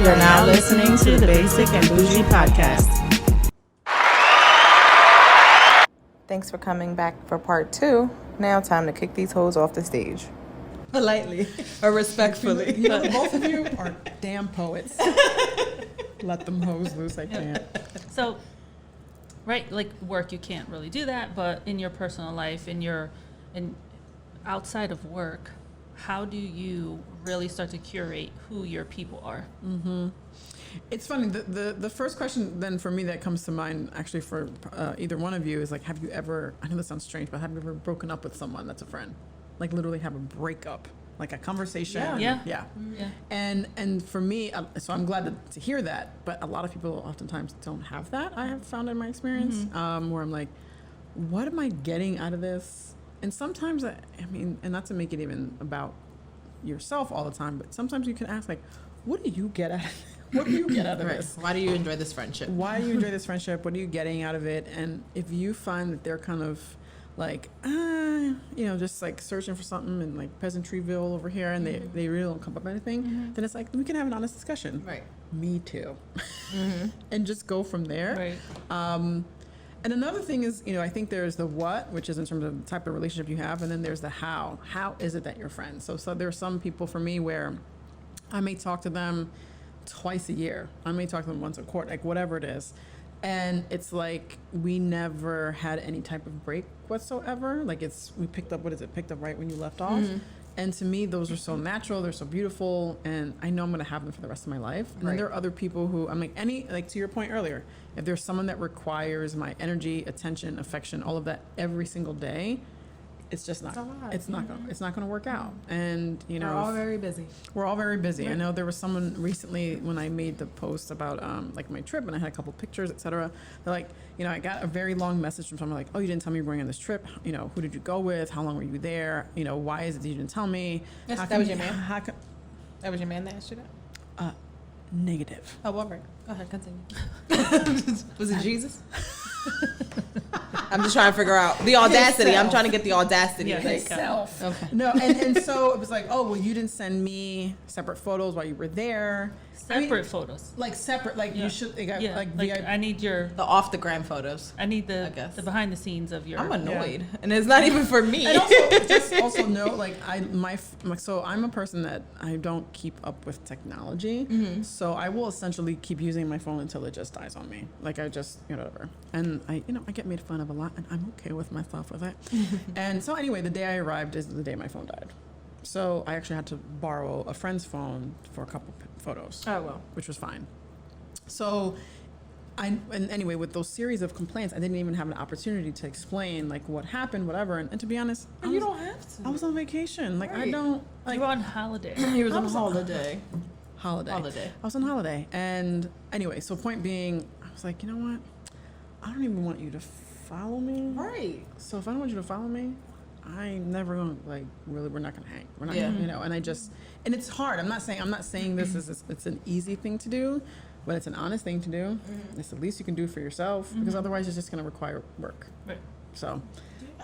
You're now listening to the Basic and Boujie podcast. Thanks for coming back for part 2. Now time to kick these hoes off the stage. Politely or respectfully. You know, both of you are damn poets. Let them hoes loose, I can't. So, right, like work, you can't really do that, but in your personal life, in outside of work, how do you really start to curate who your people are? Mm-hmm. It's funny, the first question then for me that comes to mind, actually for either one of you, is like, have you ever, I know this sounds strange, but have you ever broken up with someone that's a friend? Like literally have a breakup, like a conversation. Yeah. And for me, so I'm glad to hear that, but a lot of people oftentimes don't have that, I have found in my experience, where I'm like, what am I getting out of this? And sometimes, I mean, and not to make it even about yourself all the time, but sometimes you can ask, like, what do you get out of What do you get out of this? Why do you enjoy this friendship? Why do you enjoy this friendship? What are you getting out of it? And if you find that they're kind of like, just like searching for something in like Peasantryville over here, and they really don't come up with anything, then it's like, we can have an honest discussion. Right. Me too. And just go from there. Right. And another thing is, I think there's the what, which is in terms of the type of relationship you have, and then there's the how. How is it that you're friends? So there are some people for me where I may talk to them twice a year. I may talk to them once a quarter, like whatever it is. And it's like we never had any type of break whatsoever. Like we picked up right when you left off. And to me, those are so natural, they're so beautiful, and I know I'm gonna have them for the rest of my life. And then there are other people who I'm like, to your point earlier, if there's someone that requires my energy, attention, affection, all of that every single day, it's just not. It's not gonna work out. And we're all very busy. We're all very busy. I know there was someone recently when I made the post about like my trip, and I had a couple pictures, etc. They're like, I got a very long message from someone like, oh, you didn't tell me you were going on this trip. Who did you go with? How long were you there? Why is it that you didn't tell me? That was your man. That was your man that asked you that. Negative. Oh, well, right. Go ahead, continue. Was it Jesus? I'm just trying to figure out the audacity. I'm trying to get the audacity. Yeah, Himself. Okay. No, and so it was like, oh, well, you didn't send me separate photos while you were there. Separate photos. Like separate, like you should, like I need the off the gram photos. I need the behind the scenes of your. I'm annoyed, and it's not even for me. And also, just also know, like so I'm a person that I don't keep up with technology, so I will essentially keep using my phone until it just dies on me. Like I just whatever, and I get made fun of a lot, and I'm okay with myself with it. And so anyway, the day I arrived is the day my phone died. So I actually had to borrow a friend's phone for a couple photos. Oh, well. Which was fine. So and anyway, with those series of complaints, I didn't even have an opportunity to explain like what happened, whatever. And to be honest, you don't have to. I was on vacation. Like I don't like. You were on holiday. He was on holiday. Holiday. I was on holiday. And anyway, so point being, I was like, you know what? I don't even want you to follow me. Right. So if I don't want you to follow me, I'm never gonna we're not gonna hang. We're not gonna, and I just, and it's hard. I'm not saying this is it's an easy thing to do, but it's an honest thing to do. It's the least you can do for yourself, because otherwise it's just gonna require work. Right. So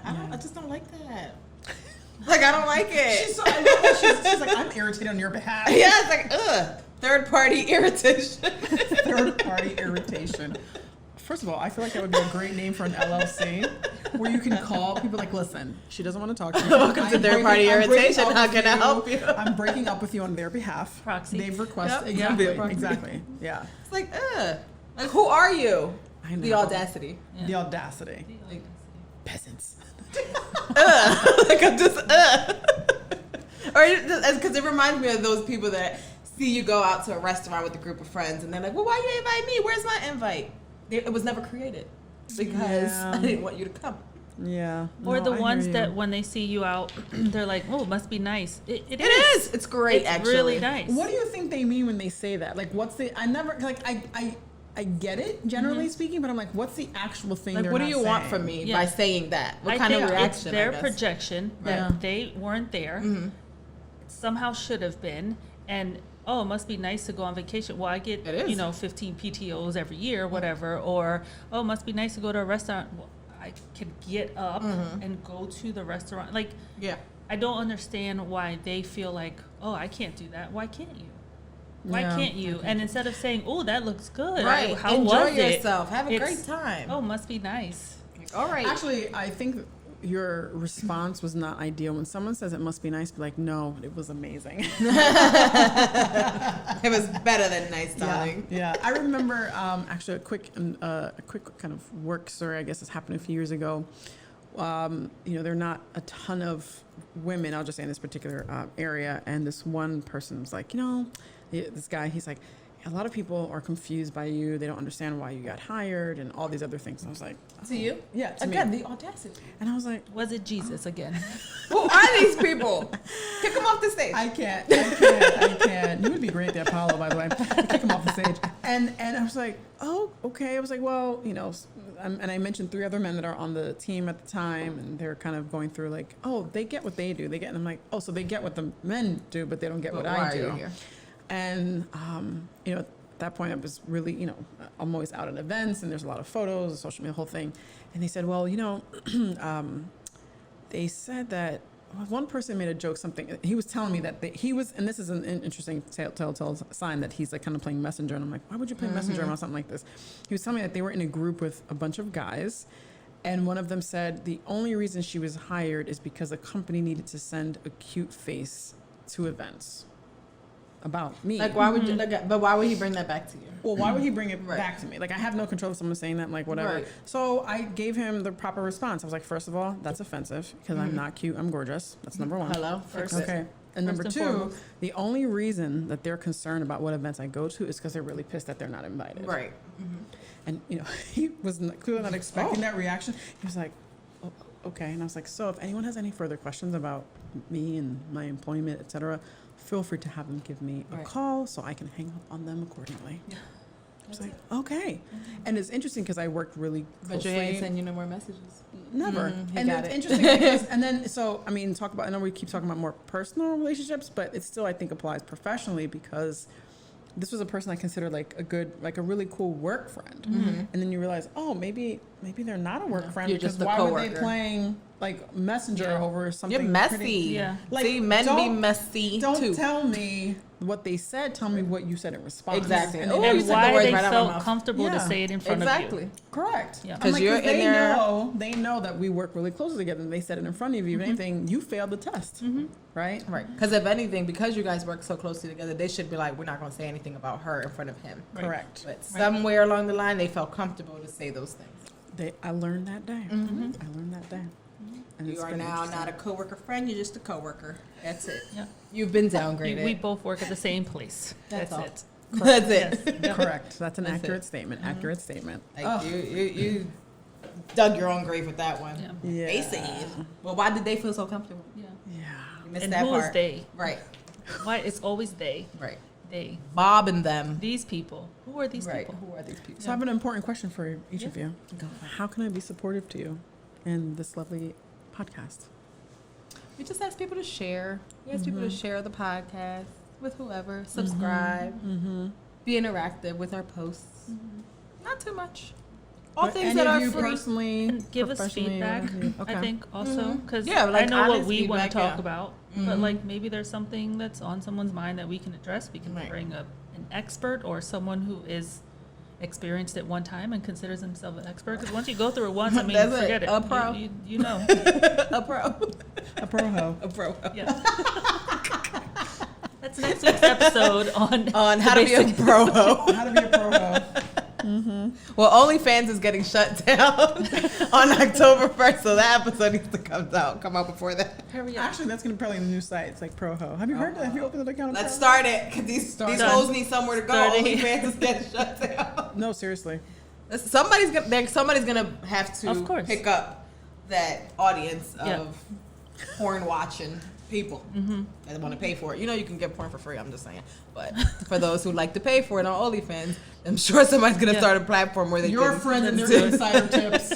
I just don't like that. Like I don't like it. She's like, I'm irritated on your behalf. Yeah, it's like third party irritation. Third party irritation. First of all, I feel like that would be a great name for an LLC, where you can call people like, listen, she doesn't want to talk to you. Welcome to third party irritation. How can I help you? I'm breaking up with you on their behalf. Proxy. They've requested. Yep. Exactly. Yeah. It's like, who are you? I know. The audacity. Yeah. The audacity. Like, peasants. Like I'm just or because it reminds me of those people that see you go out to a restaurant with a group of friends, and they're like, well, why you invite me? Where's my invite? It was never created because I didn't want you to come. Yeah. Or the ones that when they see you out, they're like, oh, it must be nice. It is. It's great, it's actually. really nice. What do you think they mean when they say that? Like, what's the, I never, like, I get it, generally speaking, but I'm like, what's the actual thing Like, they're what do not you want saying? from me by saying that? What kind of think reaction, it's their I guess? projection that they weren't there, somehow should have been, and oh, it must be nice to go on vacation. Well, I get, 15 PTOs every year, whatever. Or, oh, it must be nice to go to a restaurant. Well, I could get up and go to the restaurant. Like, I don't understand why they feel like, oh, I can't do that. Why can't you? Why Yeah. can't you? And instead of saying, "Oh, that looks good," Right. How Enjoy was it? yourself. Have a It's, great time. Oh, must be nice. All right. Actually, I think your response was not ideal. When someone says it must be nice, be like, no, it was amazing. It was better than nice, darling. Yeah. I remember actually a quick kind of work story. I guess this happened a few years ago. There are not a ton of women, I'll just say in this particular area. And this one person was like, this guy, he's like, a lot of people are confused by you. They don't understand why you got hired and all these other things. And I was like, To you? yeah, to Again, me. the audacity. And I was like, Was it Jesus again? Who are these people? Kick them off the stage. I can't. You would be great at the Apollo, by the way. Kick him off the stage. And I was like, oh, okay. I was like, well, and I mentioned 3 other men that are on the team at the time, and they're kind of going through like, oh, they get what they do. And I'm like, oh, so they get what the men do, but they don't get what Why I are do. you here? And, at that point I was really, I'm always out at events and there's a lot of photos, social media, the whole thing. And they said, well, they said that one person made a joke, something, he was telling me that he was, and this is an interesting telltale sign that he's like kind of playing messenger. And I'm like, why would you play messenger about something like this? He was telling me that they were in a group with a bunch of guys. And one of them said the only reason she was hired is because the company needed to send a cute face to events. About me. Like, why would you? But why would he bring that back to you? Well, why would he bring it Right. back to me? Like, I have no control of someone saying that, like, whatever. Right. So I gave him the proper response. I was like, first of all, that's offensive because I'm not cute. I'm gorgeous. That's number one. Hello? First. Okay. And number First two, and foremost. the only reason that they're concerned about what events I go to is because they're really pissed that they're not invited. Right. And, he was clearly not expecting that reaction. He was like, oh, okay. And I was like, so if anyone has any further questions about me and my employment, et cetera, feel free to have them give me a Right. call so I can hang up on them accordingly. Yeah. I was like, okay. And it's interesting because I worked really But you closely. ain't send you no more messages. Never. He And got it's it. interesting because, and then, so, I mean, I know we keep talking about more personal relationships, but it still, I think, applies professionally because this was a person I considered like a really cool work friend. And then you realize, oh, maybe they're not a work friend You're because just a why would they coworker. playing like messenger Yeah. over something You're messy. pretty- Yeah. Like, See, men be don't- messy Don't too. tell me what they said. Tell me what you said in response. Exactly. And Oh, then- you And said the why words they right out of my felt mouth. comfortable to Yeah. say it in front Exactly. of you. Correct. Yeah. I'm 'Cause like, you're in they there- they know that we work really closely together and they said it in front of you. If anything, you failed the test. Right? Right. Because if anything, because you guys work so closely together, they should be like, we're not going to say anything about her in front of him. Correct. But somewhere along the line, they felt comfortable to say those things. I learned that day. I learned that day. And You it's are been now interesting. not a coworker friend. You're just a coworker. That's it. Yeah. You've been downgraded. We both work at the same place. That's That's all. it. That's it. Yes. Correct. That's an That's accurate it. statement. Accurate statement. Like you dug your own grave with that one. Yeah. Yeah. They said. Well, why did they feel so comfortable? Yeah. Yeah. You missed And that who part. is they? Right. Why? It's always they. Right. They. Bob and them. These people. Who are these Right. people? Who are these people? So I have an important question for each of Yeah. you. How can I be supportive to you in this lovely podcast? We just ask people to share. We ask people to share the podcast with whoever. Subscribe. Be interactive with our posts. Not too much. All But things any that of are you free. personally, And give us professionally, feedback. whatever you- Okay. I think also because Yeah, like I know what honest we want feedback, to talk yeah. about, but like maybe there's something that's on someone's mind that we can address. We can Right. bring up an expert or someone who is experienced at one time and considers himself an expert. Because once you go through it once, I mean, That's it. forget it. A pro. You know. A pro. A pro ho. A pro. Yeah. That's next week's episode On how to be a pro. How to be a pro ho. Well, OnlyFans is getting shut down on October 1st, so that episode needs to come out before that. Hurry up. Actually, that's going to probably be the new site. It's like pro ho. Have you heard that? Have you opened an account? on Let's Pro start it, because these Start. hoes need somewhere to go. Starting. OnlyFans is getting shut down. Ho? No, seriously. Somebody's gonna have to Of course. pick up that audience of Yeah. porn watching people that want to pay for it. You know, you can get porn for free. I'm just saying, but for those who like to pay for it on OnlyFans, I'm sure somebody's gonna Yeah. start a platform where they Your can friend and their do insider tips.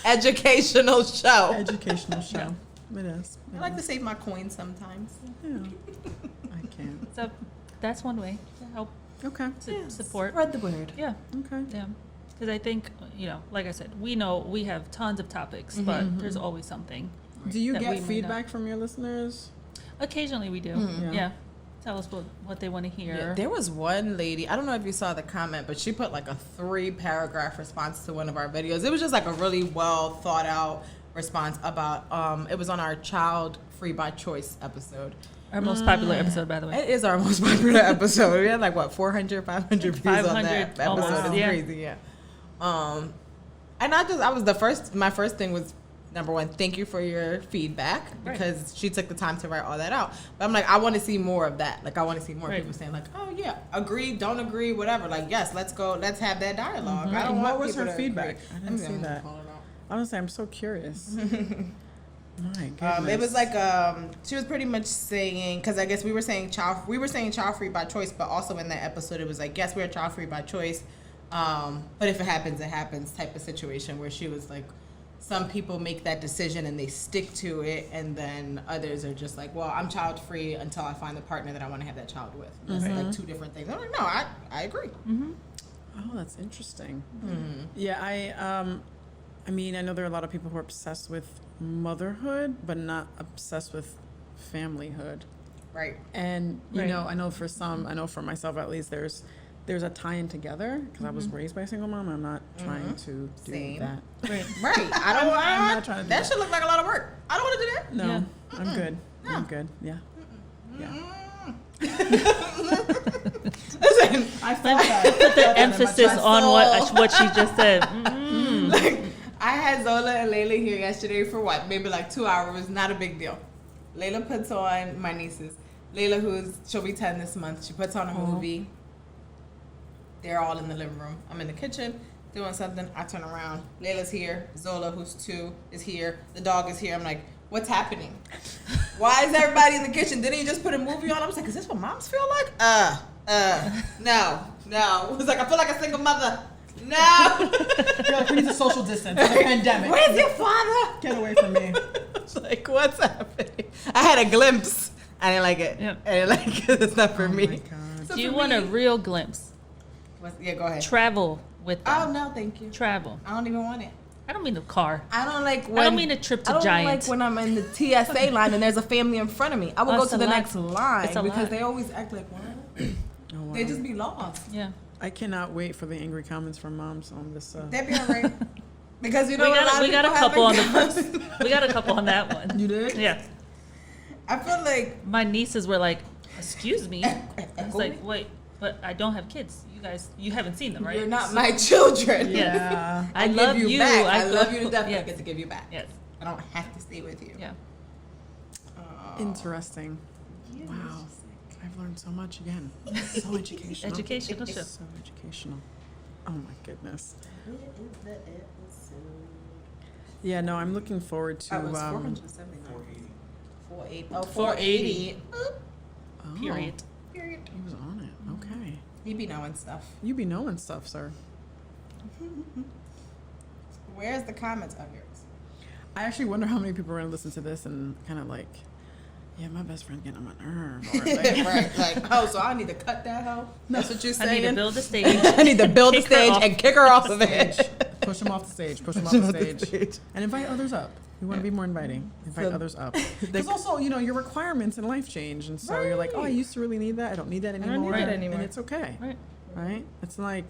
educational show. Educational show. It is. I like to save my coins sometimes. Yeah. I can. So that's one way to help Okay. support. Spread the word. Yeah. Okay. Yeah. Because I think, like I said, we know we have tons of topics, but there's always something. Do you That we get may not- feedback from your listeners? Occasionally we do. Yeah. Yeah. Tell us what they want to hear. Yeah, there was one lady, I don't know if you saw the comment, but she put like a 3-paragraph response to one of our videos. It was just like a really well thought out response about, it was on our Child Free by Choice episode. Our most popular episode, by the way. It is our most popular episode. We had like, what, 400, 500 views on that 500 episode. almost, It's yeah. crazy, yeah. And my first thing was, number one, thank you for your feedback, because she took the time to write all that out. But I'm like, I want to see more of that. Like, I want to see more people saying like, oh yeah, agree, don't agree, whatever. Like, yes, let's go, let's have that dialogue. I don't And want what was people her to feedback? agree. I didn't see I'm that. pulling it out. Honestly, I'm so curious. My goodness. It was like she was pretty much saying, because I guess we were saying child free by choice, but also in that episode it was like, yes, we're child free by choice, but if it happens type of situation, where she was like, some people make that decision and they stick to it, and then others are just like, well, I'm child free until I find the partner that I want to have that child with. That's like two different things. I'm like, no, I agree. Oh, that's interesting. Yeah, I mean, I know there are a lot of people who are obsessed with motherhood, but not obsessed with familyhood. Right. And you know, I know for myself at least, there's a tie-in together, because I was raised by a single mom. I'm not trying to do Same. that. Right. I don't want I'm not trying to do that. that. should look like a lot of work. I don't want to do that. No, Yeah. I'm good. I'm good. Yeah. Yeah. Listen, I felt that. Put the emphasis on what she just said. like, I had Zola and Layla here yesterday for what? Maybe like 2 hours. Not a big deal. Layla puts on, my nieces, Layla, she'll be 10 this month. She puts on a movie. They're all in the living room. I'm in the kitchen doing something. I turn around. Layla's here. Zola, who's 2, is here. The dog is here. I'm like, what's happening? Why is everybody in the kitchen? Didn't you just put a movie on? I was like, is this what moms feel like? No. It was like, I feel like a single mother. No. You're like, we need to social distance. It's a pandemic. Where's your father? Get away from me. It's like, what's happening? I had a glimpse. I didn't like it. Yep. I didn't like it. It's not for me. Oh my God. So Do you for want a me- real glimpse? Yeah, go ahead. Travel with them. Oh, no, thank you. Travel. I don't even want it. I don't mean a car. I don't like when... I don't mean a trip to I don't Giant. like when I'm in the TSA line and there's a family in front of me. I will Oh, go it's to a the lot. next line It's a because lot. they always act like, what? Oh, wow. They just be lost. Yeah. I cannot wait for the angry comments from moms on this. They'd be all right. Because you know We got a couple on the first. we got a couple on that one. You did? Yeah. I feel like... My nieces were like, "Excuse me." I was like, "Wait, but I don't have kids. You haven't seen them, right?" You're not my children. Yeah. I love give you you. back. I go- love you to death. I Yes. get to give you back. Yes. I don't have to stay with you. Yeah. Interesting. Wow. I've learned so much again. So educational. Educational show. So educational. Oh my goodness. Yeah, no, I'm looking forward to. That was 479. 480. Oh, 480. Oh, Period. Period. He was on it. Okay. He be knowing stuff. You be knowing stuff, sir. Where's the comments of yours? I actually wonder how many people are going to listen to this and kind of like, yeah, my best friend getting on my nerve. Or like, Right. Like, oh, so I need to cut that hoe? That's what you're I saying? need to build a stage. I need to build the Kick her stage off. and kick her off of it. push them off the stage. Push them off the stage. And invite others up. We want to be more inviting. Invite So- others up. Because also, you know, your requirements in life change. And so you're like, oh, I used to really need that. I don't need that don't anymore. need that anymore. And it's okay. Right. Right? It's like,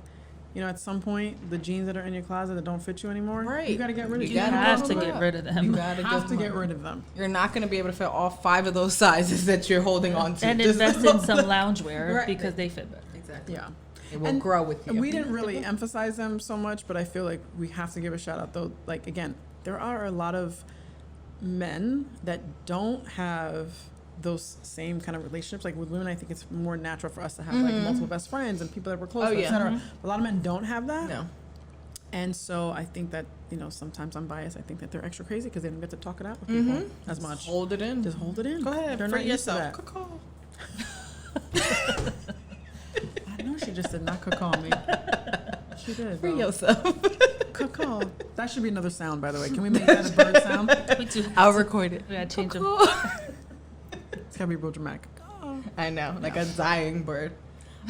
you know, at some point, the jeans that are in your closet that don't fit you anymore, Right. you got to get rid of You them. gotta have go to look get up. rid of them. You You gotta have to give get them rid of them. You're not going to be able to fit all 5 of those sizes that you're holding on to. And Just- invest in some loungewear Right. because they fit better. Exactly. Yeah. It will And grow with you. We didn't really emphasize them so much, but I feel like we have to give a shout out though. Like, again, there are a lot of men that don't have those same kind of relationships. Like with women, I think it's more natural for us to have like multiple best friends and people that we're close Oh, with, yeah. et cetera. A lot of men don't have that. No. And so I think that, you know, sometimes I'm biased. I think that they're extra crazy because they don't get to talk it out with people as much. Hold it in. Just hold it in. Go ahead. They're free not used to yourself. that. Caw-caw. I know she just did not call me. She did. Free though. yourself. Caw-caw. That should be another sound, by the way. Can we make that a bird sound? We do. I'll record it. We gotta change them. It's gotta be real dramatic. I know, like a dying bird.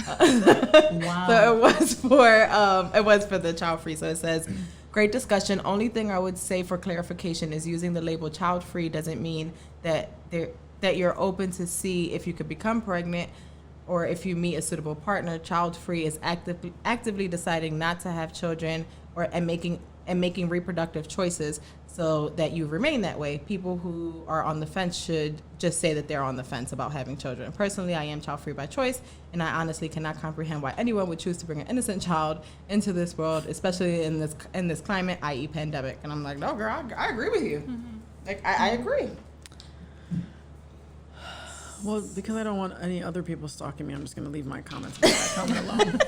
Wow. So it was for the child free. So it says, great discussion. Only thing I would say for clarification is using the label child free doesn't mean that that you're open to see if you could become pregnant, or if you meet a suitable partner. Child-free is actively deciding not to have children, and making reproductive choices so that you remain that way. People who are on the fence should just say that they're on the fence about having children. Personally, I am child-free by choice, and I honestly cannot comprehend why anyone would choose to bring an innocent child into this world, especially in this climate, i.e. pandemic. And I'm like, no, girl, I agree with you. Like, I agree. Well, because I don't want any other people stalking me, I'm just going to leave my comments alone.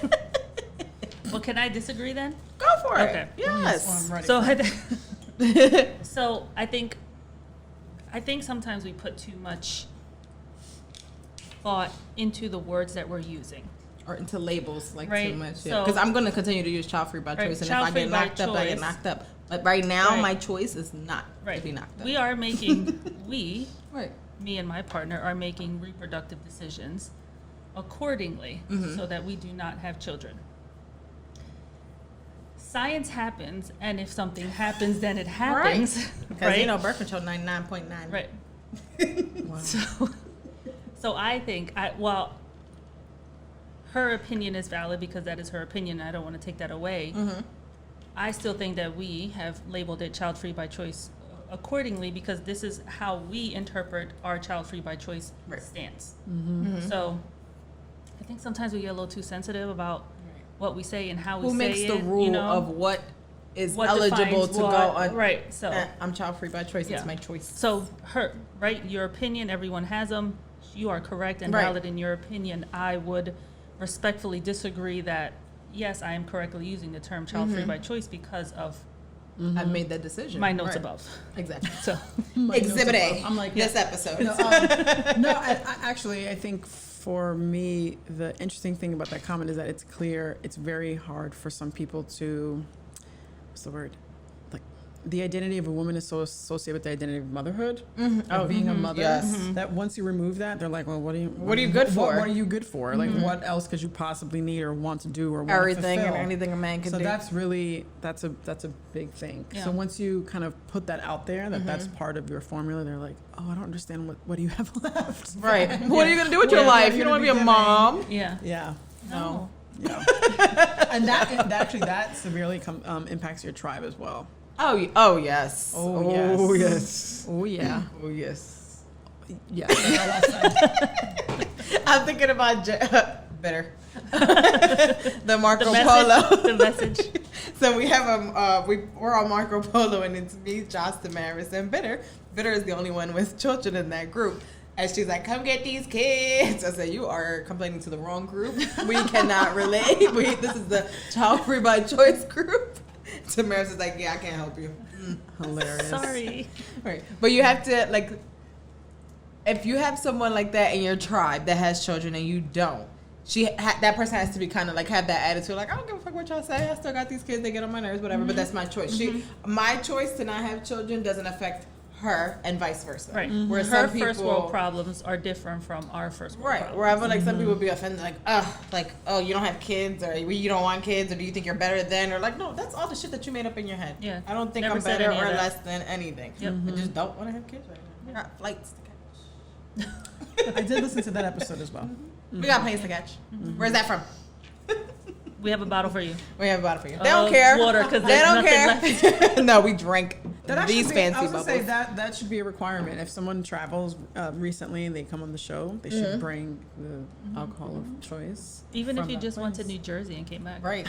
Well, can I disagree then? Go for it. Okay. Yes. Well, I'm ready. So I think sometimes we put too much thought into the words that we're using. Or into labels, like, Right. too much. So- Because I'm going to continue to use child-free by Right, choice. And if I child-free get by knocked up, I get choice. knocked up. But right now, Right. my choice is not to Right. be knocked up. We are making, Right. me and my partner are making reproductive decisions accordingly so that we do not have children. Science happens, and if something happens, then it happens. Because, Right? birth control 99.9. Right. Wow. So I think, while her opinion is valid because that is her opinion, I don't want to take that away. I still think that we have labeled it child-free by choice accordingly because this is how we interpret our child-free by choice Right. stance. So I think sometimes we get a little too sensitive about what we say and how we Who say makes it. the rule you know, of what is what eligible defines to what, go on? Right. So I'm child-free by choice. Yeah. It's my choice. So your opinion, everyone has them. You are correct and Right. valid in your opinion. I would respectfully disagree that, yes, I am correctly using the term child-free by choice because of I've made that decision. my notes Right. above. Exactly. So, Exhibit A. I'm like, this episode. No, actually, I think for me, the interesting thing about that comment is that it's clear. It's very hard for some people to, what's the word? Like, the identity of a woman is so associated with the identity of motherhood, of being a mother. Yes. That once you remove that, they're like, well, what are you good for? What are you good for? Like, what else could you possibly need or want to do or want Everything to and fulfill? anything a man can So do. that's really that's a big thing. Yeah. So once you kind of put that out there, that's part of your formula, they're like, oh, I don't understand what do you have left? right. What are you going to do with your What life? are You you don't want to gonna be a be mom. yeah. Yeah. No. Yeah. And that severely impacts your tribe as well. Oh, yes. Oh, yes. Oh, yes. Oh yeah. Oh, yes. Yeah. I'm thinking about bitter. The Marco Polo. The message. So we have we're on Marco Polo, and it's me, Jos, Damaris, and Bitter. Bitter is the only one with children in that group. And she's like, come get these kids. I said, you are complaining to the wrong group. We cannot relate. This is the child-free by choice group. Damaris is like, yeah, I can't help you. Hilarious. Sorry. Right. But you have to, like, if you have someone like that in your tribe that has children and you don't, that person has to be kind of like have that attitude, like, I don't give a fuck what y'all say. I still got these kids. They get on my nerves, whatever. But that's my choice. My choice to not have children doesn't affect her, and vice versa. Right. Where Her some people, first world problems are different from our first world right? problems. Where I feel like some people be offended, like, oh, you don't have kids, or you don't want kids, or do you think you're better than, or like, no, that's all the shit that you made up in your head. Yeah. I don't think Never I'm said better any of or that. less than anything. Yep. I just don't want to have kids right now. We got flights to catch. I did listen to that episode as well. We got planes to catch. Where's that from? We have a bottle for you. We have a bottle for you. They don't care. Water, because They there's don't nothing care. No, we drank That these should be, fancy I was bubbles. gonna say that should be a requirement. If someone travels recently and they come on the show, they should bring the alcohol of choice. Even if from you that just went to place. New Jersey and came back. Right.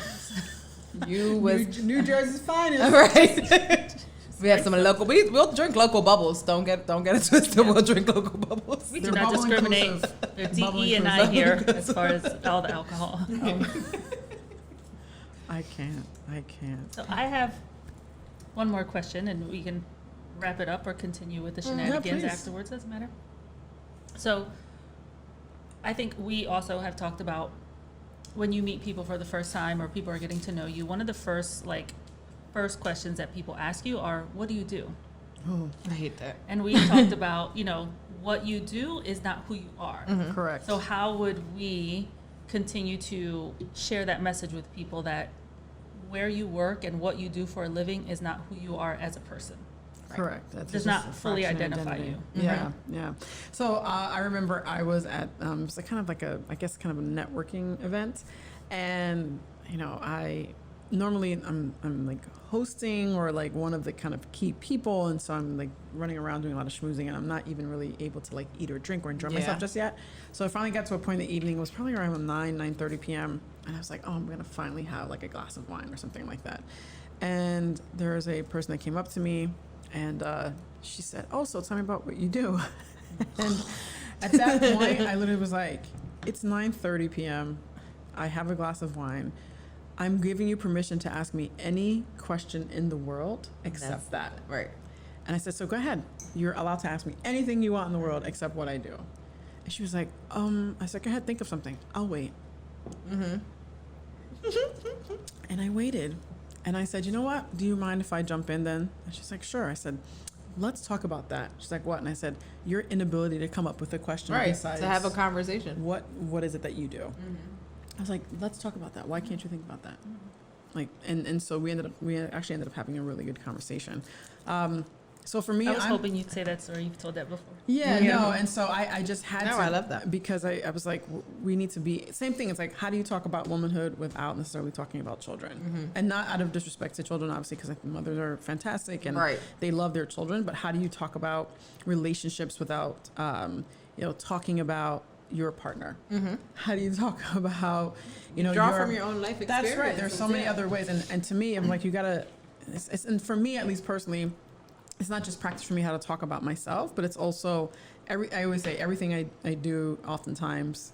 You was New Jersey's finest. right. We have some local. We'll drink local bubbles. Don't get it twisted. We'll drink local bubbles. We They're do not bubbling discriminate. inclusive. They're Bubbling DE and I inclusive. here as far as all the alcohol. I can't. So I have one more question, and we can wrap it up or continue with the shenanigans please. afterwards. Doesn't matter. So I think we also have talked about when you meet people for the first time or people are getting to know you, one of the first questions that people ask you are, what do you do? I hate that. And we talked about, what you do is not who you are. Correct. So how would we continue to share that message with people that where you work and what you do for a living is not who you are as a person? Correct. That's Does just not a fully fraction of identify identity. you. Yeah, yeah. So I remember I was at it's like kind of like a, I guess, kind of a networking event, and I normally I'm like hosting or like one of the kind of key people, and so I'm like running around doing a lot of schmoozing, and I'm not even really able to like eat or drink or enjoy myself just yet. So I finally got to a point in the evening, it was probably around 9:30 p.m. and I was like, oh, I'm gonna finally have like a glass of wine or something like that. And there was a person that came up to me, and she said, oh, so tell me about what you do. And at that point, I literally was like, it's 9:30 p.m. I have a glass of wine. I'm giving you permission to ask me any question in the world except that. Right. And I said, so go ahead. You're allowed to ask me anything you want in the world except what I do. And she was like, I said, go ahead, think of something. I'll wait. And I waited. And I said, you know what? Do you mind if I jump in then? And she's like, sure. I said, let's talk about that. She's like, what? And I said, your inability to come up with a question besides to have a conversation. What is it that you do? I was like, let's talk about that. Why can't you think about that? Like, and so we actually ended up having a really good conversation. So for me, I was hoping you'd say that story. You've told that before. Yeah, no, and so I just had to. I love that. Because I was like, we need to be, same thing, it's like, how do you talk about womanhood without necessarily talking about children? And not out of disrespect to children, obviously, because mothers are fantastic and they love their children, but how do you talk about relationships without, talking about your partner? How do you talk about, draw from your own life experience? That's right. There's so many other ways. And to me, I'm like, you gotta, and for me, at least personally, it's not just practice for me how to talk about myself, but it's also, I always say everything I do oftentimes,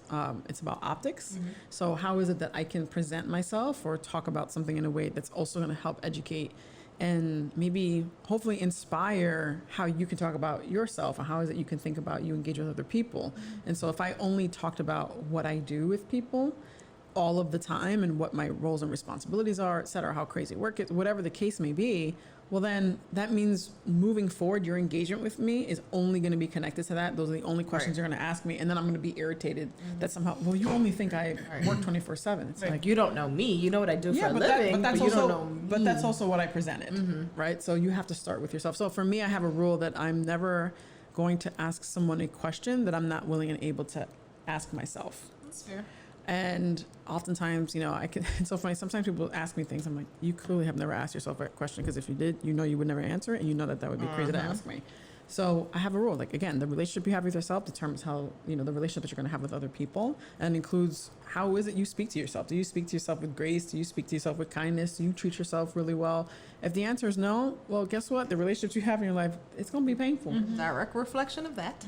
it's about optics. So how is it that I can present myself or talk about something in a way that's also going to help educate and maybe hopefully inspire how you can talk about yourself, and how is it you can think about you engage with other people. And so if I only talked about what I do with people all of the time and what my roles and responsibilities are, et cetera, how crazy work is, whatever the case may be, well, then that means moving forward, your engagement with me is only going to be connected to that. Those are the only questions you're going to ask me. And then I'm going to be irritated that somehow, well, you only think I work 24/7. It's like, you don't know me. You know what I do for a living, but you don't know me. But that's also what I presented, right? So you have to start with yourself. So for me, I have a rule that I'm never going to ask someone a question that I'm not willing and able to ask myself. That's fair. And oftentimes, it's so funny. Sometimes people ask me things. I'm like, you clearly have never asked yourself that question, because if you did, you would never answer it, and that would be crazy to ask me. So I have a rule. Like, again, the relationship you have with yourself determines how, the relationship that you're going to have with other people, and includes how is it you speak to yourself. Do you speak to yourself with grace? Do you speak to yourself with kindness? Do you treat yourself really well? If the answer is no, well, guess what? The relationships you have in your life, it's going to be painful. Direct reflection of that.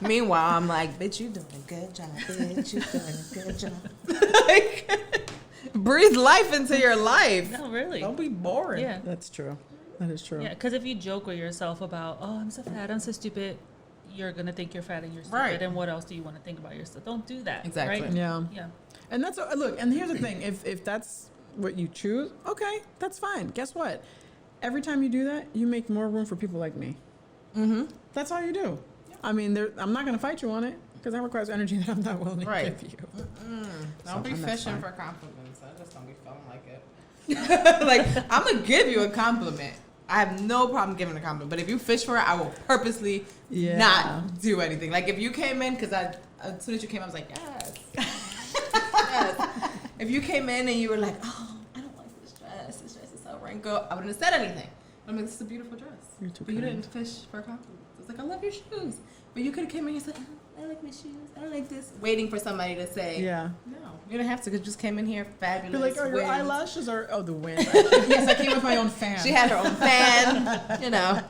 Meanwhile, I'm like, bitch, you doing a good job. Bitch, you doing a good job. Like, breathe life into your life. No, really. Don't be boring. Yeah. That's true. That is true. Yeah, because if you joke with yourself about, oh, I'm so fat, I'm so stupid, you're going to think you're fat and you're stupid. Right. And what else do you want to think about yourself? Don't do that. Exactly. Right? Yeah. Yeah. And that's, look, and here's the thing. If that's what you choose, okay, that's fine. Guess what? Every time you do that, you make more room for people like me. That's all you do. I mean, I'm not going to fight you on it, because that requires energy that I'm not willing to give you. Don't be fishing for compliments. I just don't be feeling like it. Like, I'm going to give you a compliment. I have no problem giving a compliment. But if you fish for it, I will purposely not do anything. Like, if you came in, because as soon as you came, I was like, yes. Yes. If you came in and you were like, oh, I don't like this dress. This dress is so wrinkled, I wouldn't have said anything. I'm like, this is a beautiful dress. But you didn't fish for a compliment. It's like, I love your shoes. But you could have came in and said, oh, I like my shoes. I don't like this. Waiting for somebody to say, no, you didn't have to, because you just came in here fabulous. Be like, oh, your wind. Eyelashes are, the wind. Yes, I came with my own fan. She had her own fan.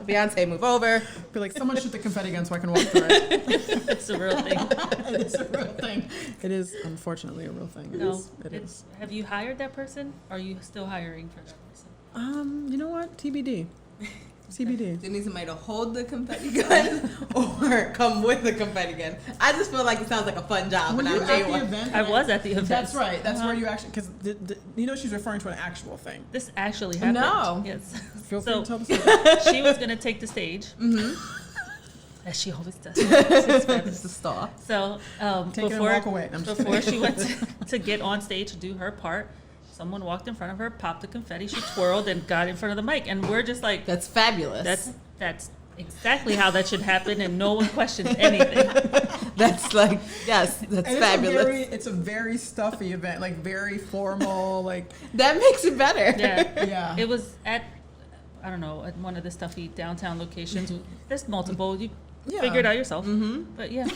Beyonce, move over. Be like, someone shoot the confetti gun so I can walk through it. It's a real thing. It's a real thing. It is, unfortunately, a real thing. It is. Have you hired that person? Or are you still hiring for that person? You know what? TBD. CBD. Do you need somebody to hold the confetti gun or come with the confetti gun? I just feel like it sounds like a fun job. When and you I at the event, I was at the event. That's right. That's where you actually, because she's referring to an actual thing. This actually happened. No. Yes. Feel free to tell the story. She was going to take the stage. As she always does. It's the star. So Take it and walk away. before she went to get on stage to do her part, someone walked in front of her, popped the confetti, she twirled and got in front of the mic. And we're just like, That's fabulous. That's exactly how that should happen, and no one questions anything. That's like, yes, that's And fabulous. It's a very stuffy event, like very formal, like That makes it better. Yeah. yeah. It was at, I don't know, at one of the stuffy downtown locations. There's multiple. You Yeah. figure it out yourself. But yeah.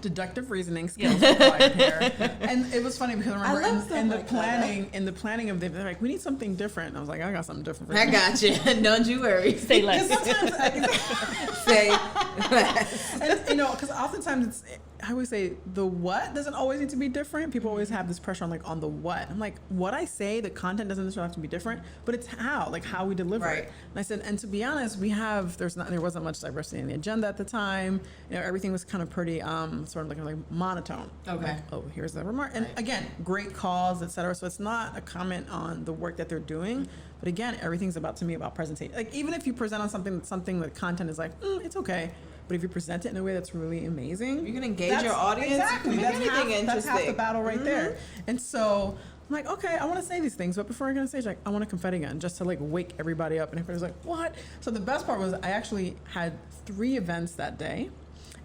Deductive reasoning skills required here. And it was funny because I remember love stuff in the like planning, of the, they're like, we need something different. And I was like, I got something different for you. I got you. Don't you worry. Say less. Say less. And because oftentimes I always say the what doesn't always need to be different. People always have this pressure on the what. I'm like, what I say, the content doesn't necessarily have to be different, but it's how we deliver Right. it. And I said, and to be honest, there wasn't much diversity in the agenda at the time. Everything was kind of pretty sort of like monotone. Okay. Like, oh, here's the remark, and again, great calls, etc. So it's not a comment on the work that they're doing, but again, everything's about presentation. Like even if you present on something that content is like, it's okay. But if you present it in a way that's really amazing, You can engage your audience. Exactly. You can make That's anything half the interesting. battle right there. And so I'm like, okay, I want to say these things, but before I get on stage, like, I want a confetti gun just to like wake everybody up. And everybody's like, what? So the best part was I actually had 3 events that day.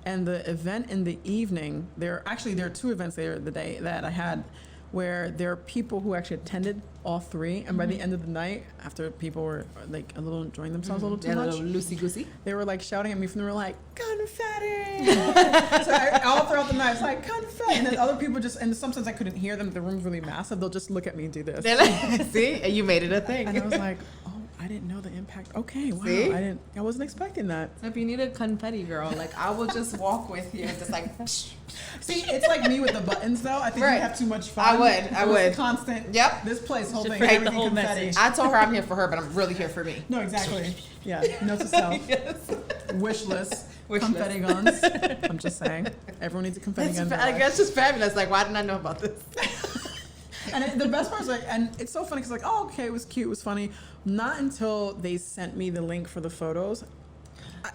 And the event in the evening, there are 2 events there the day that I had where there are people who actually attended all 3. And by the end of the night, after people were like a little enjoying themselves a little too They're a much, little loosey-goosey. they were like shouting at me from the room like, confetti! So all throughout the night, it's like, confetti! And then other people and sometimes I couldn't hear them, the room's really massive, they'll just look at me and do this. They're like, see? And you made it a thing. And I was like, oh, I didn't know the impact. Okay, wow, See? I wasn't expecting that. If you need a confetti girl, like I will just walk with you, just like. See, it's like me with the buttons though. I think Right. you have too much fun. I would, If I it was would. Constant. Yep. This place, whole Should thing, forget the everything whole confetti. message. I told her I'm here for her, but I'm really here for me. No, exactly. Yeah, note to self. Wish list. Wish confetti guns. I'm just saying. Everyone needs a confetti gun. in their life. That's just fabulous. Like, why didn't I know about this? And the best part is like, and it's so funny because like, oh, okay, it was cute, it was funny. Not until they sent me the link for the photos,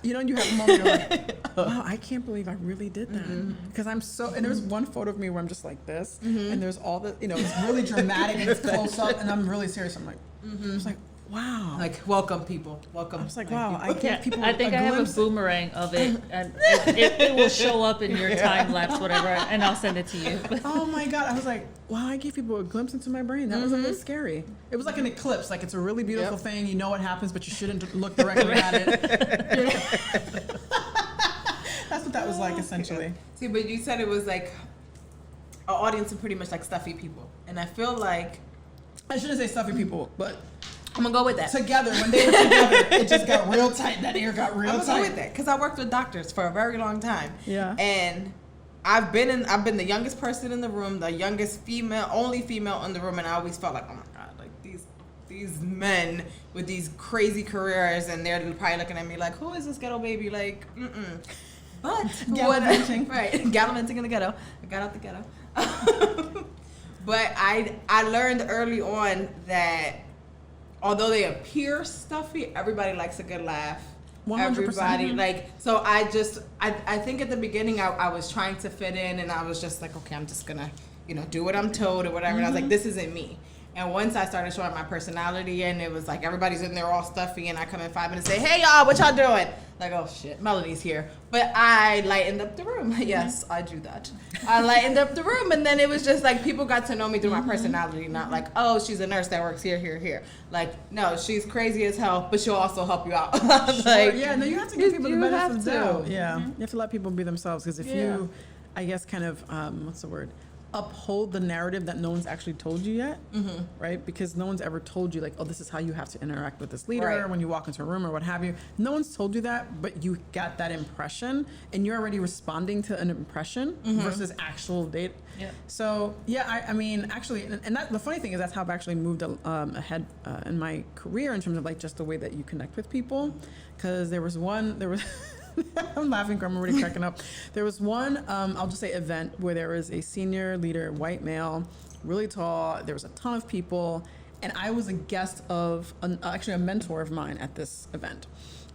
you have a moment you're like, wow, I can't believe I really did that. Because I'm so, and there's one photo of me where I'm just like this, and there's all the, it's really dramatic and it's close up, and I'm really serious. I'm like, I was like, wow. Like, welcome, people. Welcome. I was like, wow, I give people I think a I have a glimpse. boomerang of it, and it will show up in your time lapse, whatever, and I'll send it to you. Oh my God. I was like, wow, I gave people a glimpse into my brain. That was a little scary. It was like an eclipse. Like it's a really beautiful thing. You know what happens, but you shouldn't look directly at it. That's what that was like, essentially. See, but you said it was like an audience of pretty much like stuffy people. And I feel like I shouldn't say stuffy people, but I'm gonna go with that. together, when they were together, it just got real tight. That ear got real I'm gonna tight. go with that because I worked with doctors for a very long time. Yeah. And I've been the youngest person in the room, the youngest only female in the room, and I always felt like, oh my God, like these men with these crazy careers, and they're probably looking at me like, who is this ghetto baby? Like, But Gallivanting. right, gallivanting in the ghetto. I got out the ghetto. But I learned early on that although they appear stuffy, everybody likes a good laugh. 100%. Everybody so I think at the beginning I was trying to fit in, and I was just like, okay, I'm just gonna do what I'm told or whatever. And I was like, this isn't me. And once I started showing my personality, and it was like everybody's in there all stuffy, and I come in 5 minutes and say, hey y'all, what y'all doing? Like, oh shit, Melanie's here. But I lightened up the room. Yes, I do that. I lightened up the room, and then it was just like people got to know me through my personality, not like, oh, she's a nurse that works here. Like, no, she's crazy as hell, but she'll also help you out. Like, Yeah, no, you have to give people the you benefit have of the to. doubt. Yeah, you have to let people be themselves, because if Yeah. you, I guess, kind of, what's the word? Uphold the narrative that no one's actually told you yet, right? Because no one's ever told you like, oh, this is how you have to interact with this leader Right. when you walk into a room or what have you. No one's told you that, but you got that impression, and you're already responding to an impression versus actual data. Yeah. So yeah, I mean, actually, and that, the funny thing is that's how I've actually moved ahead in my career in terms of like just the way that you connect with people. Because there was I'm laughing, I'm already cracking up. There was one, I'll just say event where there was a senior leader, white male, really tall. There was a ton of people, and I was a guest of actually a mentor of mine at this event.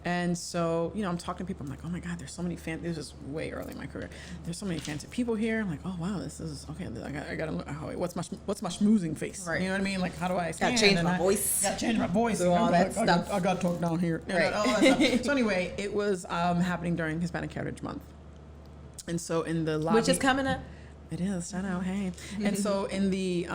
And so, I'm talking to people. I'm like, oh my God, there's so many fancy. This is way early in my career. There's so many fancy people here. I'm like, oh wow, this is okay. I gotta look. What's my schmoozing face? Right. You know what I mean? Like, how do I stand? Gotta change my voice. Gotta change my voice. Do all that stuff. I gotta talk down here. Right. All that stuff. So anyway, it was happening during Hispanic Heritage Month, and so in the lobby, Which is coming up. it is. Shout out, hey. And so in the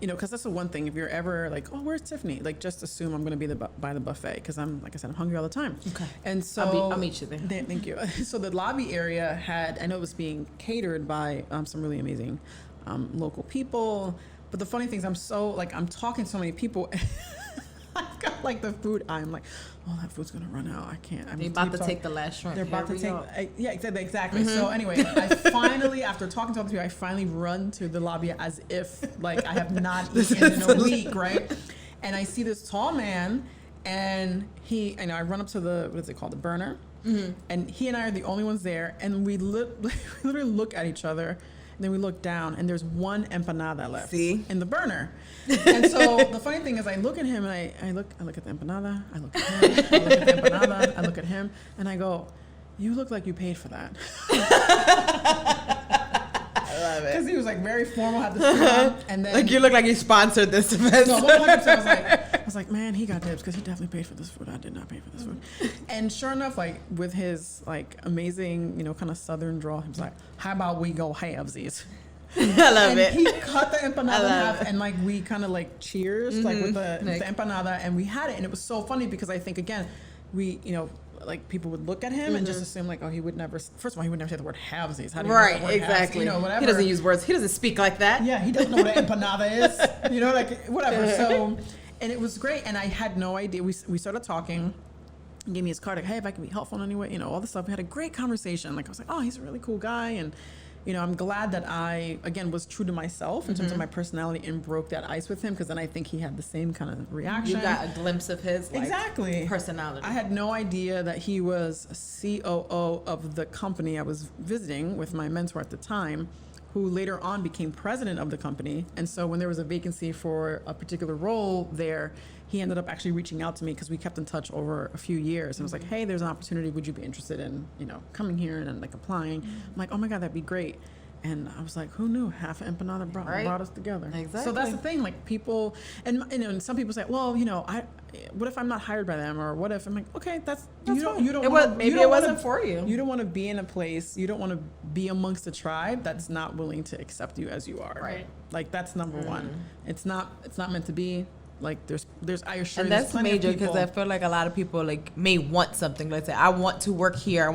because that's the one thing. If you're ever like, oh, where's Tiffany? Like, just assume I'm going to be by the buffet because like I said, I'm hungry all the time. Okay. And so I'll meet you there. Thank you. So the lobby area had, I know it was being catered by some really amazing local people. But the funny thing is, I'm talking to so many people. I've got like the food. I'm like, oh, that food's gonna run out. I can't. They're about to take the last shrimp. They're about to take. Yeah, exactly. So anyway, I finally, after talking to other people, I finally run to the lobby as if like I have not eaten in a week, right? And I see this tall man, and I run up to what is it called, the burner, and he and I are the only ones there, and we literally look at each other. And then we look down, and there's one empanada left in the burner. And so the funny thing is, I look at him, and I look at the empanada. I look at him. I look at the empanada. I look at him, and I go, "You look like you paid for that." I love it. Because he was like very formal, had the suit on, and then Like you look like you sponsored this event. no, 100%. I was like, man, he got tips because he definitely paid for this food. I did not pay for this food. And sure enough, like with his like amazing, kind of southern drawl, he was like, how about we go halvesies? I love it. He cut the empanada in half, and like we kind of like cheers like with the empanada, and we had it, and it was so funny because I think again, we like people would look at him and just assume like, oh, he would never. First of all, he would never say the word halvesies. How do you know the word exactly. halves? Whatever. He doesn't use words. He doesn't speak like that. Yeah, he doesn't know what an empanada is. Like whatever. So, and it was great, and I had no idea. We started talking. He gave me his card, like, hey, if I can be helpful in any way, all this stuff. We had a great conversation. Like I was like, oh, he's a really cool guy, and I'm glad that I again was true to myself in terms of my personality and broke that ice with him, because then I think he had the same kind of reaction. You got a glimpse of his personality. I had no idea that he was COO of the company I was visiting with my mentor at the time, who later on became president of the company. And so when there was a vacancy for a particular role there, he ended up actually reaching out to me because we kept in touch over a few years. And was like, hey, there's an opportunity. Would you be interested in, coming here and like applying? I'm like, oh my God, that'd be great. And I was like, who knew? Half an empanada brought us together. Exactly. So that's the thing. Like people, and some people say, well, what if I'm not hired by them, or what if I'm like, okay, that's you don't want. Maybe it wasn't for you. You don't want to be in a place. You don't want to be amongst a tribe that's not willing to accept you as you are. Right. Like that's number one. It's not meant to be. Like there's I assure you, and that's major, because I feel like a lot of people like may want something. Let's say I want to work here,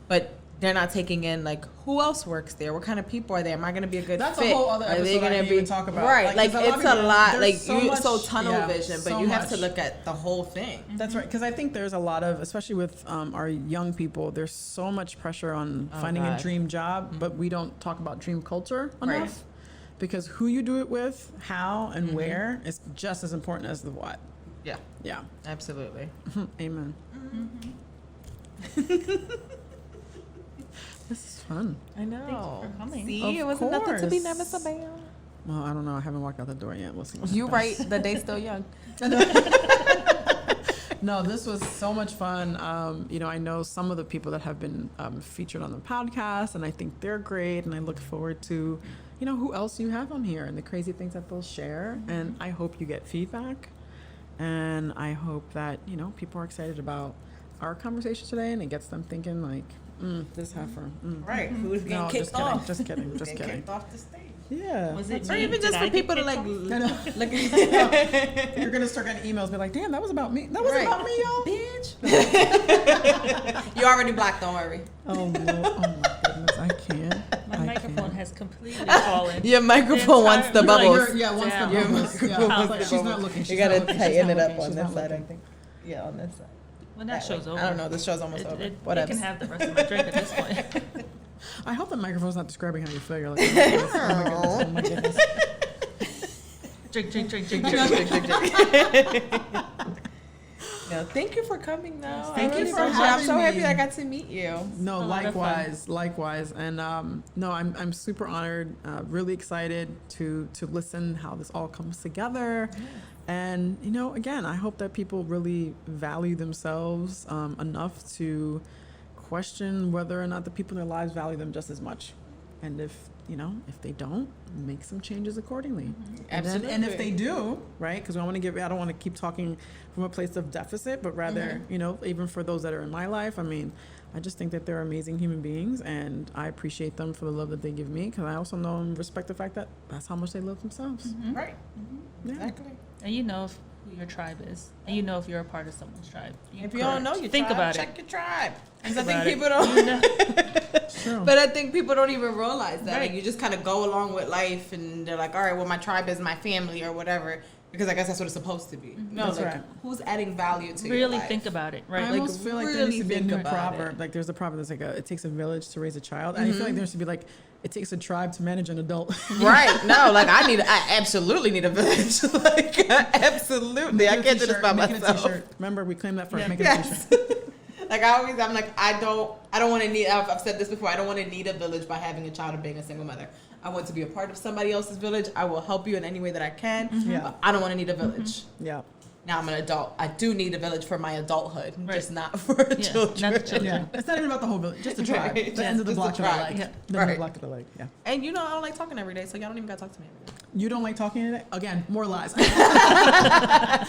but they're not taking in like who else works there, what kind of people are there, am I going to be a good that's fit? That's a whole other episode I can even talk about. Right, like it's a lot, like so tunnel vision, but you have to look at the whole thing. That's right, because I think there's a lot of, especially with our young people, there's so much pressure on finding a dream job, but we don't talk about dream culture enough. Right. Because who you do it with, how and where is just as important as the what. Yeah. Yeah. Absolutely. Amen. This is fun. I know. Thanks for coming. See, it wasn't nothing to be nervous about. Well, I don't know. I haven't walked out the door yet. We'll see. You're right. The day's still young. No, this was so much fun. I know some of the people that have been featured on the podcast, and I think they're great. And I look forward to, who else you have on here and the crazy things that they'll share. And I hope you get feedback. And I hope that, people are excited about our conversation today, and it gets them thinking like, this heifer. Right. Who's getting kicked off? Just kidding. Just kidding. Kicked off the stage. Yeah. Was it or even just for people to like look you're gonna start getting emails, be like, damn, that was about me. That was about me, y'all. Bitch. You already blocked, don't worry. Oh Lord. Oh my goodness, I can't. My microphone has completely fallen. Your microphone wants the bubbles. Wants the bubbles. She's not looking. You gotta tighten it up on this side, I think. Yeah, on this side. When that show's over. I don't know. This show's almost over. Whatever. You can have the rest of my drink at this point. I hope the microphone's not describing how you feel. You're like, oh my goodness. Drink. No, thank you for coming, though. Thank you for having me. I'm so happy I got to meet you. No, likewise. And no, I'm super honored, really excited to listen how this all comes together. And, you know, again, I hope that people really value themselves enough to question whether or not the people in their lives value them just as much. And if, you know, if they don't, make some changes accordingly. Absolutely. And if they do, right, because I don't want to keep talking from a place of deficit, but rather, you know, even for those that are in my life, I mean, I just think that they're amazing human beings, and I appreciate them for the love that they give me, because I also know and respect the fact that that's how much they love themselves. Right. Yeah. Exactly. And you know who your tribe is, and you know if you're a part of someone's tribe. If you don't know your Think tribe, about check it. your tribe. Because I About think it. people don't. You know? True. But I think people don't even realize that. Right. Like, you just kind of go along with life, and they're like, all right, well, my tribe is my family or whatever, because I guess that's what it's supposed to be. No, That's like, right. who's adding value to your Really life? think about it, I right? almost feel like there really needs to be a think new about proverb. it. Like there's a proverb that's like, it takes a village to raise a child. And I feel like there should be like, it takes a tribe to manage an adult. Right. No, like, I absolutely need a village. Like, absolutely. I can't do this by Making a myself. t-shirt. Remember, we claimed that first. Yeah. Making a Yes. t-shirt. Like, I'm like, I don't want to need, I've said this before, I don't want to need a village by having a child or being a single mother. I want to be a part of somebody else's village. I will help you in any way that I can. Yeah. But I don't want to need a village. Yeah. Now I'm an adult. I do need a village for my adulthood, Right. just not for Yeah, children. not the children. Yeah. It's not even about the whole village. Just a tribe. Right. The end of the Just a block that I tribe. like. Yeah. The end of the Right. block that I like. Yeah. And you know, I don't like talking every day, so y'all don't even got to talk to me every day. You don't like talking today? Again, more lies. A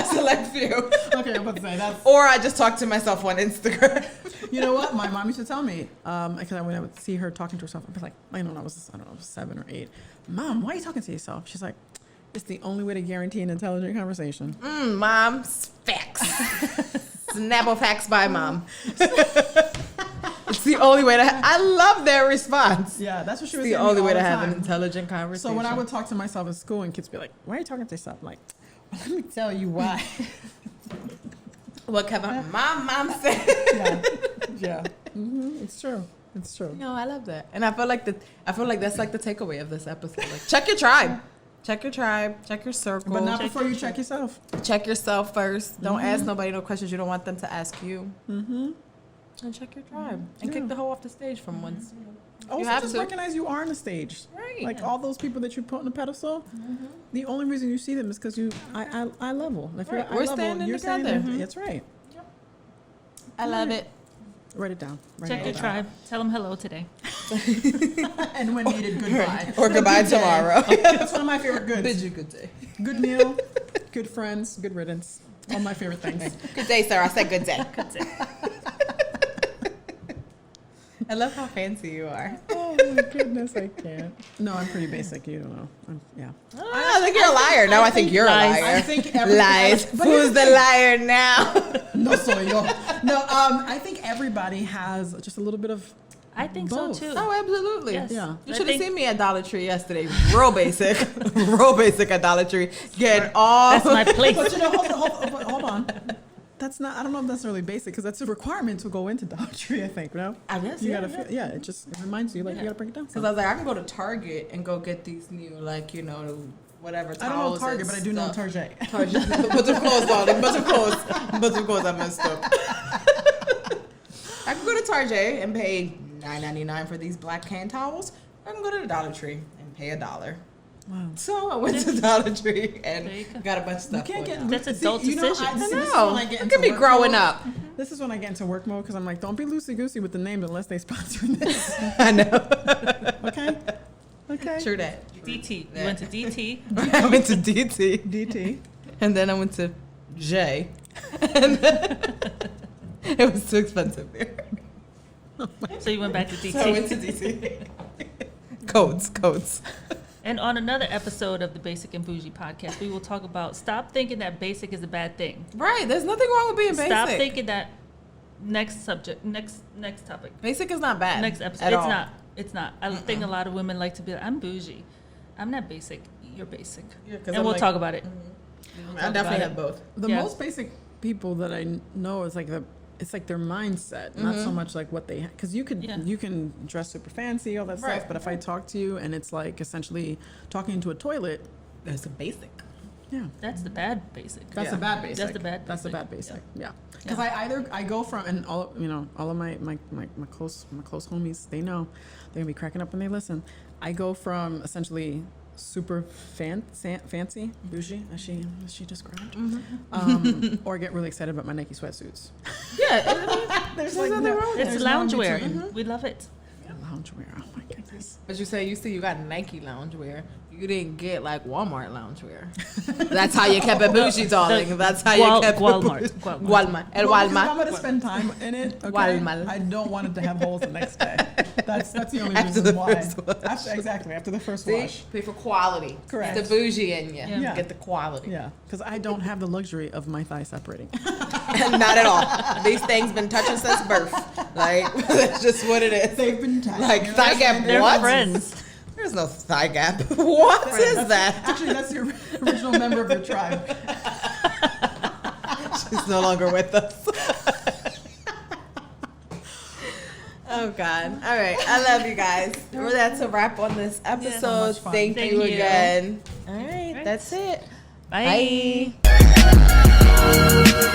select few. Okay, I'm about to say that's. Or I just talk to myself on Instagram. You know what? My mom used to tell me, because when I would see her talking to herself, I'd be like, I don't know, I was 7 or 8. Mom, why are you talking to yourself? She's like, it's the only way to guarantee an intelligent conversation. Mom, facts. Snapple facts by mom. It's the only way to. I love their response. Yeah, that's what she It's was the saying only all way to the have an time. intelligent conversation. So when I would talk to myself in school and kids be like, why are you talking to yourself? I'm like, well, let me tell you why. what Kevin, my mom said. Yeah. It's true. It's true. No, I love that, and I feel like that's like the takeaway of this episode. Like, check your tribe. Check your tribe. Check your circle. But not before you check yourself. Check yourself first. Don't ask nobody no questions you don't want them to ask you. Mm-hmm. And check your tribe. And kick the hoe off the stage from once. Also, have just to. recognize you are on the stage. Right. Like all those people that you put on the pedestal, the only reason you see them is because you eye level. If you're Right. eye We're level, standing you're together. standing there. That's right. I love it. Write it down. Write Check it your down. tribe. Tell them hello today. And when needed, goodbye. Or goodbye Good day. tomorrow. That's one of my favorite goods. Bid you good day. Good meal, good friends, good riddance. All my favorite things. Good day, sir. I said good day. Good day. I love how fancy you are. Oh my goodness, I can't. No, I'm pretty basic. You don't know. Yeah. I think you're a liar. No, I think you're a lies. liar. I think everything. Lies. But Who's the liar now? No, soy yo. No, I think everybody has just a little bit of. I think Both. so too. Oh, absolutely. Yes. Yeah. You I should have think- seen me at Dollar Tree yesterday. Real basic. Real basic at Dollar Tree. Getting all. That's my place. But you know, hold on. That's not. I don't know if that's really basic because that's a requirement to go into Dollar Tree. I think. No. I guess, You yeah, gotta. yeah. Feel, yeah. It reminds you like you gotta break it down. Because I was like, I can go to Target and go get these new, like, you know, whatever towels. I don't know Target, and but I do know stuff. Target. Target. But of course, darling. But of course, I messed up. I can go to Target and pay $9.99 for these black hand towels. I can go to the Dollar Tree and pay $1. Wow. So I went to Dollar Tree and There you go. got a bunch of stuff. You can't for get. them. That's adult you know, decisions. this I is know. when I get Look into at me work growing mode. up. This is when I get into work mode because I'm like, don't be loosey goosey with the names unless they sponsor this. I know. Okay. Okay. True that. DT. You went to DT. I went to DT DT. and then I went to J. And it was too expensive there. So you went back to So I went to DT. DT. Codes. And on another episode of the Basic and Boujie podcast, we will talk about stop thinking that basic is a bad thing. Right. There's nothing wrong with being basic. Stop thinking that next subject, next topic, Basic is not bad. next episode. At It's all. not. It's not. I think a lot of women like to be like, I'm bougie. I'm not basic. You're basic. Yeah, 'cause and I'm we'll like- talk about it. I definitely have both. The Yeah. most basic people that I know is like it's like their mindset, not so much like what they because you could Yeah. you can dress super fancy, all that Right. stuff. But if I talk to you and it's like essentially talking into a toilet, That's a basic. yeah, That's the bad basic. that's Yeah. a bad basic. That's the bad That's a basic. bad basic. Yeah, Yeah. because I go from and all of my close homies, they know they're gonna be cracking up when they listen. I go from essentially super fancy, bougie, as she described, or get really excited about my Nike sweatsuits. Yeah, there's like nothing wrong with It's it. loungewear. We love it. Loungewear. Oh my goodness. But you say you got Nike loungewear. You didn't get like Walmart loungewear. That's how you kept it bougie, darling. That's how you kept Walmart. it bougie. Walmart. El Well, because if I'm Walmart. going to spend time in it, okay, Walmart. I don't want it to have holes the next day. That's the only After reason the why. first wash. After the first See? wash. Pay for quality. Correct. It's the bougie in you. Yeah. Get the quality. Yeah, because I don't have the luxury of my thigh separating. Not at all. These things been touching since birth. Like, that's just what it is. They've been tight. Like, thigh gap, They're what? friends. There's no thigh gap. What is that? Actually, that's the original member of the tribe. She's no longer with us. Oh God! All right, I love you guys. That's a wrap on this episode. So much fun. Thank Thank you you. again. All right, that's it. Bye. Bye.